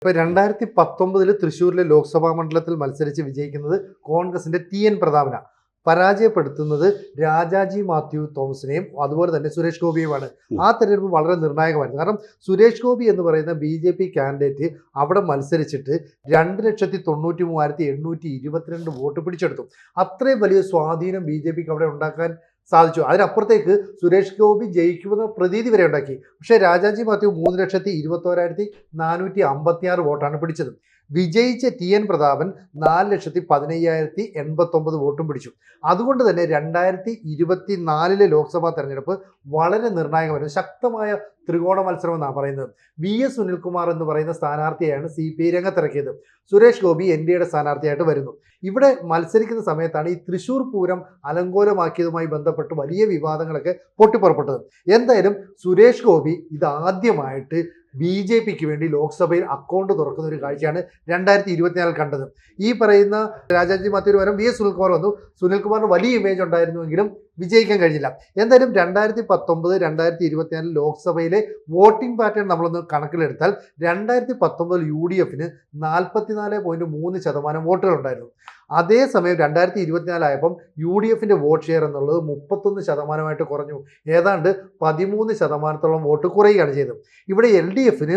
ഇപ്പോൾ 2019 തൃശ്ശൂരിലെ ലോക്സഭാ മണ്ഡലത്തിൽ മത്സരിച്ച് വിജയിക്കുന്നത് കോൺഗ്രസിന്റെ TN പ്രതാപനാണ്. പരാജയപ്പെടുത്തുന്നത് രാജാജി മാത്യു തോമസിനെയും അതുപോലെ തന്നെ സുരേഷ് ഗോപിയുമാണ്. ആ തെരഞ്ഞെടുപ്പ് വളരെ നിർണായകമായിരുന്നു. കാരണം സുരേഷ് ഗോപി എന്ന് പറയുന്ന BJP കാൻഡിഡേറ്റ് അവിടെ മത്സരിച്ചിട്ട് 2,93,822 വോട്ട് പിടിച്ചെടുത്തു. അത്രയും വലിയ സ്വാധീനം BJPക്ക് അവിടെ ഉണ്ടാക്കാൻ സാധിച്ചു. അതിനപ്പുറത്തേക്ക് സുരേഷ് ഗോപി ജയിക്കുമെന്ന പ്രതീതി വരെ ഉണ്ടാക്കി. പക്ഷേ രാജാജി മാത്യു 3,21,456 വോട്ടാണ് പിടിച്ചത്. വിജയിച്ച TN പ്രതാപൻ 4,15,089 വോട്ടും പിടിച്ചു. അതുകൊണ്ട് തന്നെ 2024 ലോക്സഭാ തെരഞ്ഞെടുപ്പ് വളരെ നിർണായകമായിരുന്നു. ശക്തമായ ത്രികോണ മത്സരം എന്നാണ് പറയുന്നത്. VS സുനിൽകുമാർ എന്ന് പറയുന്ന സ്ഥാനാർത്ഥിയെയാണ് CPI രംഗത്തിറക്കിയത്. സുരേഷ് ഗോപി NDAയുടെ സ്ഥാനാർത്ഥിയായിട്ട് വരുന്നു. ഇവിടെ മത്സരിക്കുന്ന സമയത്താണ് ഈ തൃശ്ശൂർ പൂരം അലങ്കോലമാക്കിയതുമായി ബന്ധപ്പെട്ട് വലിയ വിവാദങ്ങളൊക്കെ പൊട്ടിപ്പുറപ്പെട്ടത്. എന്തായാലും സുരേഷ് ഗോപി ഇതാദ്യമായിട്ട് BJPക്ക് വേണ്ടി ലോക്സഭയിൽ അക്കൗണ്ട് തുറക്കുന്ന ഒരു കാഴ്ചയാണ് 2024 കണ്ടത്. ഈ പറയുന്ന രാജാജി മാത്യു പകരം VS സുനിൽകുമാർ വന്നു. സുനിൽകുമാറിന് വലിയ ഇമേജ് ഉണ്ടായിരുന്നുവെങ്കിലും വിജയിക്കാൻ കഴിഞ്ഞില്ല. എന്തായാലും 2019-2024 ലോക്സഭയിലെ വോട്ടിംഗ് പാറ്റേൺ നമ്മളൊന്ന് കണക്കിലെടുത്താൽ 2019 UDFന് 44.3% വോട്ടുകൾ ഉണ്ടായിരുന്നു. അതേസമയം 2024 ആയപ്പം UDFന്റെ വോട്ട് ഷെയർ എന്നുള്ളത് 31% കുറഞ്ഞു. ഏതാണ്ട് 13% വോട്ട് കുറയുകയാണ് ചെയ്തത്. ഇവിടെ LDFന്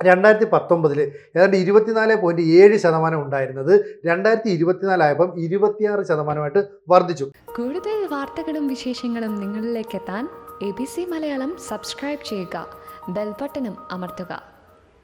2019 ഏതാണ്ട് 24.7% ഉണ്ടായിരുന്നത് 2024 ആയപ്പം 26% വർദ്ധിച്ചു. കൂടുതൽ വാർത്തകളും വിശേഷങ്ങളും നിങ്ങളിലേക്ക് എത്താൻ ABC മലയാളം സബ്സ്ക്രൈബ് ചെയ്യുക, ബെൽ ബട്ടണും അമർത്തുക.